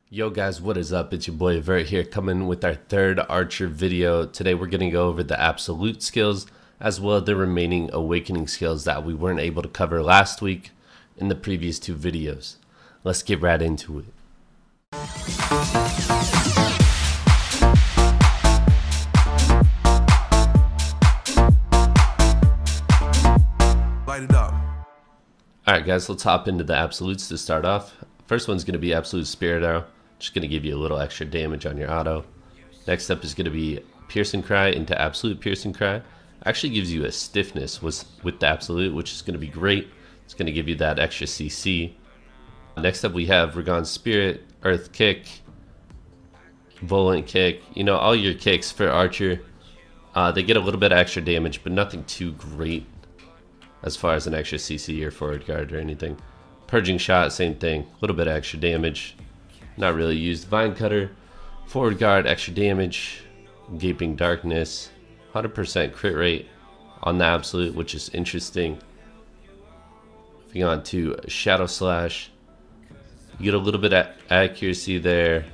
Yo guys, what is up? It's your boy Vert here, coming with our third Archer video. Today we're going to go over the absolute skills as well as the remaining awakening skills that we weren't able to cover last week in the previous two videos. Let's get right into it. Light it up. Alright guys, let's hop into the absolutes to start off. First one's going to be Absolute Spirit Arrow. Just going to give you a little extra damage on your auto. Next up is going to be Piercing Cry into Absolute Piercing Cry. Actually gives you a stiffness with the Absolute, which is going to be great. It's going to give you that extra CC. Next up we have Ragon Spirit, Earth Kick, Volant Kick. You know, all your kicks for Archer. They get a little bit of extra damage, but nothing too great as far as an extra CC or forward guard or anything. Purging Shot, same thing. A little bit of extra damage. Not really used. Vine Cutter, forward guard, extra damage. Gaping Darkness, 100% crit rate on the Absolute, which is interesting. Moving on to Shadow Slash. You get a little bit of accuracy there.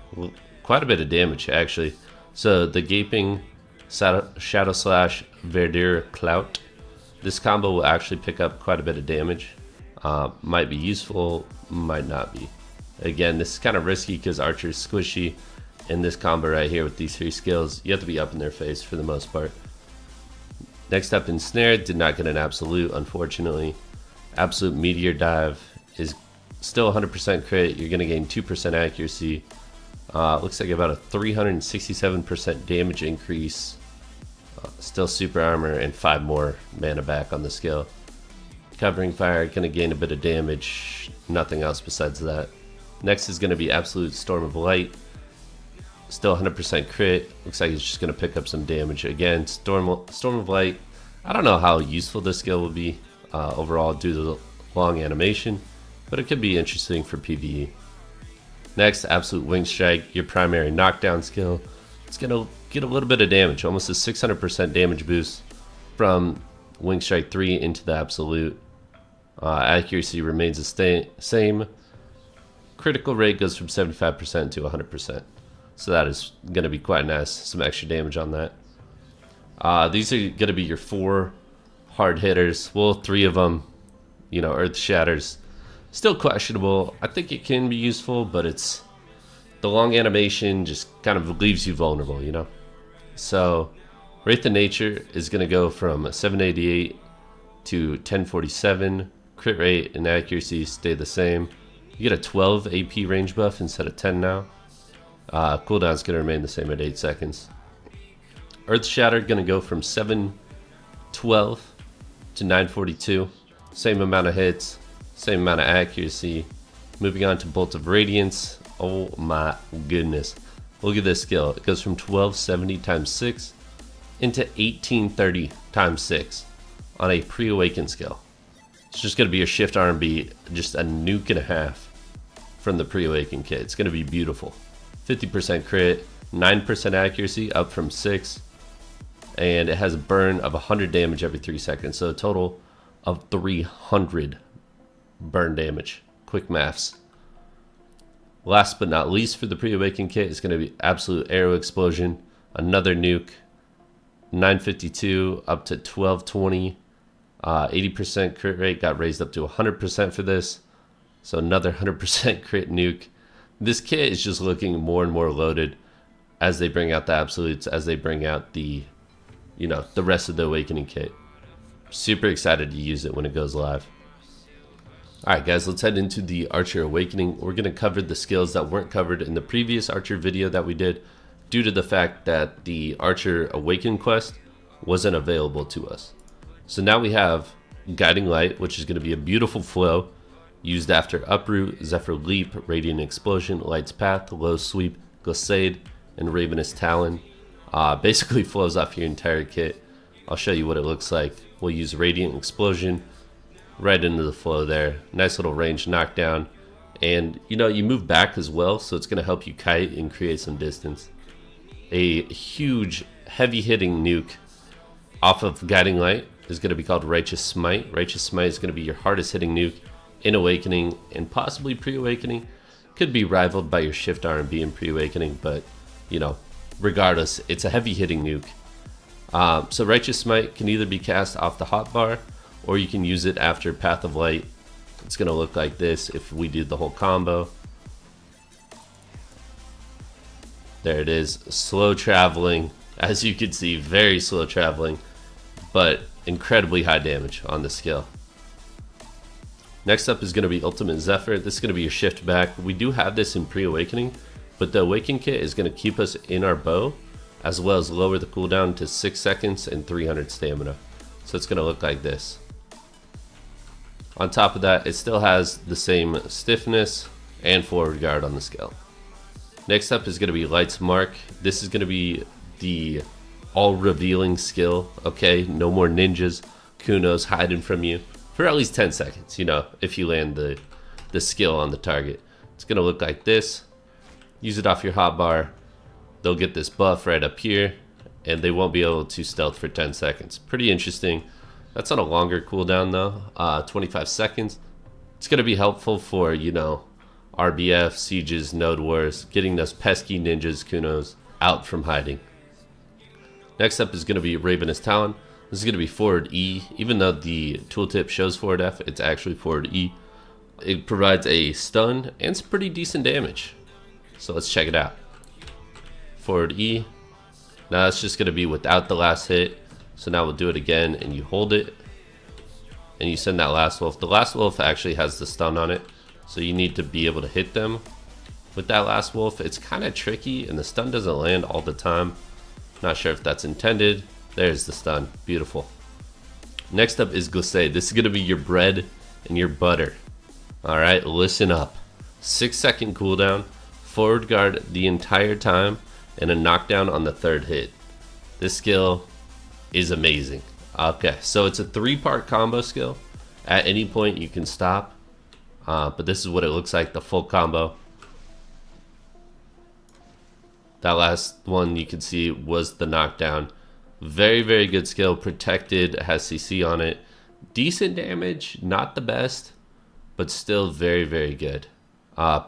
Quite a bit of damage, actually. So the Gaping, Shadow Slash, Verdure Clout. This combo will actually pick up quite a bit of damage. Might be useful, might not be. Again, this is kind of risky because Archer is squishy. In this combo right here with these three skills, you have to be up in their face for the most part. Next up, Ensnare, did not get an Absolute, unfortunately. Absolute Meteor Dive is still 100% crit. You're going to gain 2% accuracy. Looks like about a 367% damage increase. Still super armor and 5 more mana back on the skill. Covering Fire, going to gain a bit of damage. Nothing else besides that. Next is going to be Absolute Storm of Light. Still 100% crit. Looks like it's just going to pick up some damage. Again, Storm of Light. I don't know how useful this skill will be overall due to the long animation, but it could be interesting for PvE. Next, Absolute Wing Strike, your primary knockdown skill. It's going to get a little bit of damage, almost a 600% damage boost from Wing Strike 3 into the Absolute. Accuracy remains the same. Critical rate goes from 75% to 100%. So that is going to be quite nice. Some extra damage on that. These are going to be your 4 hard hitters. Well, 3 of them, you know, Earth Shatters. Still questionable. I think it can be useful, but it's the long animation just kind of leaves you vulnerable, you know. So Wraith of Nature is going to go from 788 to 1047. Crit rate and accuracy stay the same. You get a 12 AP range buff instead of 10 now. Cooldown is going to remain the same at 8 seconds. Earth Shatter going to go from 712 to 942. Same amount of hits, same amount of accuracy. Moving on to Bolt of Radiance. Oh my goodness. Look at this skill. It goes from 1270 times 6 into 1830 times 6 on a pre-awakened skill. It's just going to be your shift R&B, just a nuke and a half from the pre-awakened kit. It's going to be beautiful. 50% crit, 9% accuracy, up from 6. And it has a burn of 100 damage every 3 seconds. So a total of 300 burn damage. Quick maths. Last but not least for the pre-awakened kit is going to be Absolute Arrow Explosion. Another nuke. 952 up to 1220. 80% crit rate got raised up to 100% for this. So another 100% crit nuke. This kit is just looking more and more loaded as they bring out the Absolutes, as they bring out the, you know, the rest of the Awakening kit. Super excited to use it when it goes live. Alright guys, let's head into the Archer Awakening. We're going to cover the skills that weren't covered in the previous Archer video that we did due to the fact that the Archer Awaken quest wasn't available to us. So now we have Guiding Light, which is going to be a beautiful flow used after Uproot, Zephyr Leap, Radiant Explosion, Light's Path, Low Sweep, Glissade, and Ravenous Talon. Basically flows off your entire kit. I'll show you what it looks like. We'll use Radiant Explosion right into the flow there. Nice little range knockdown. And you know, you move back as well, so it's going to help you kite and create some distance. A huge heavy hitting nuke off of Guiding Light is going to be called Righteous Smite. Righteous Smite is going to be your hardest hitting nuke in Awakening and possibly pre-Awakening. Could be rivaled by your Shift R&B in Pre-Awakening, but, you know, regardless, it's a heavy hitting nuke. So Righteous Smite can either be cast off the hotbar, or you can use it after Path of Light. It's going to look like this if we do the whole combo. There it is, slow traveling. As you can see, very slow traveling, but incredibly high damage on the skill. Next up is going to be Ultimate Zephyr. This is going to be your shift back. We do have this in Pre-Awakening, but the Awaken kit is going to keep us in our bow, as well as lower the cooldown to 6 seconds and 300 stamina. So it's going to look like this. On top of that, it still has the same stiffness and forward guard on the skill. Next up is going to be Light's Mark. This is going to be the all-revealing skill, okay? No more ninjas, Kunos hiding from you for at least 10 seconds, you know, if you land the skill on the target. It's going to look like this. Use it off your hotbar. They'll get this buff right up here, and they won't be able to stealth for 10 seconds. Pretty interesting. That's on a longer cooldown though, 25 seconds. It's going to be helpful for, you know, RBF, sieges, node wars, getting those pesky ninjas, Kunos, out from hiding. Next up is going to be Ravenous Talon. This is going to be forward E. Even though the tooltip shows forward F, it's actually forward E. It provides a stun and some pretty decent damage. So let's check it out. Forward E. Now it's just going to be without the last hit. So now we'll do it again, and you hold it, and you send that last wolf. The last wolf actually has the stun on it, so you need to be able to hit them with that last wolf. It's kind of tricky, and the stun doesn't land all the time. Not sure if that's intended. There's the stun. Beautiful. Next up is Glacé. This is going to be your bread and your butter. Alright, listen up. 6-second cooldown, forward guard the entire time, and a knockdown on the third hit. This skill is amazing. Okay, so it's a 3-part combo skill. At any point you can stop, but this is what it looks like, the full combo. That last one you can see was the knockdown. Very, very good skill. Protected, has CC on it. Decent damage, not the best, but still very, very good.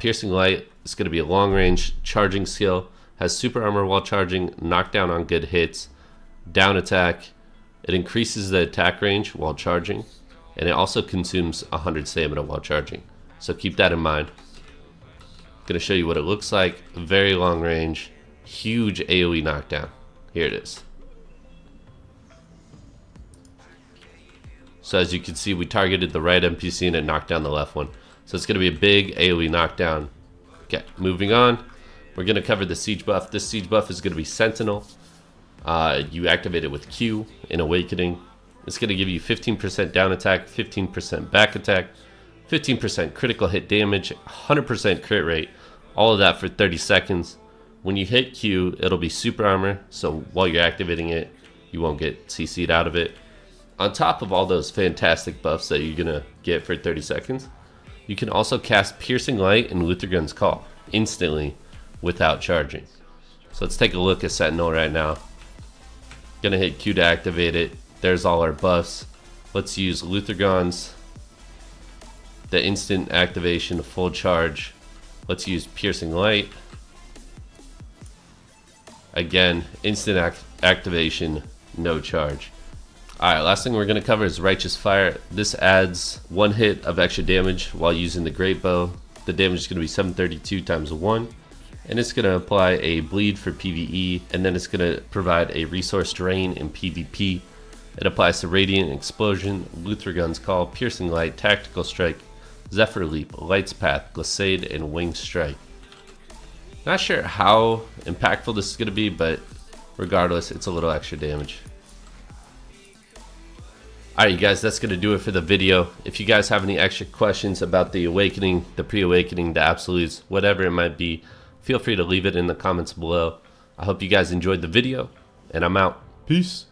Piercing Light is going to be a long range charging skill. Has super armor while charging, knockdown on good hits, down attack. It increases the attack range while charging, and it also consumes 100 stamina while charging. So keep that in mind. I'm going to show you what it looks like. Very long range, huge AoE knockdown. Here it is. So as you can see, we targeted the right NPC and it knocked down the left one. So it's going to be a big AoE knockdown. Okay, moving on. We're going to cover the siege buff. This siege buff is going to be Sentinel. You activate it with Q in Awakening. It's going to give you 15% down attack, 15% back attack, 15% critical hit damage, 100% crit rate. All of that for 30 seconds. When you hit Q, it'll be super armor. So while you're activating it, you won't get CC'd out of it. On top of all those fantastic buffs that you're going to get for 30 seconds, you can also cast Piercing Light and Luthorgun's Call instantly without charging. So let's take a look at Sentinel right now. Gonna hit Q to activate it. There's all our buffs. Let's use Luthorgun's, the instant activation, full charge. Let's use Piercing Light. Again, instant activation, no charge. Alright, last thing we're going to cover is Righteous Fire. This adds 1 hit of extra damage while using the Great Bow. The damage is going to be 732 times 1. And it's going to apply a bleed for PvE, and then it's going to provide a resource drain in PvP. It applies to Radiant Explosion, Luthorgun's Call, Piercing Light, Tactical Strike, Zephyr Leap, Light's Path, Glacade, and Winged Strike. Not sure how impactful this is going to be, but regardless, it's a little extra damage. Alright you guys, that's going to do it for the video. If you guys have any extra questions about the Awakening, the Pre-Awakening, the Absolutes, whatever it might be, feel free to leave it in the comments below. I hope you guys enjoyed the video, and I'm out. Peace.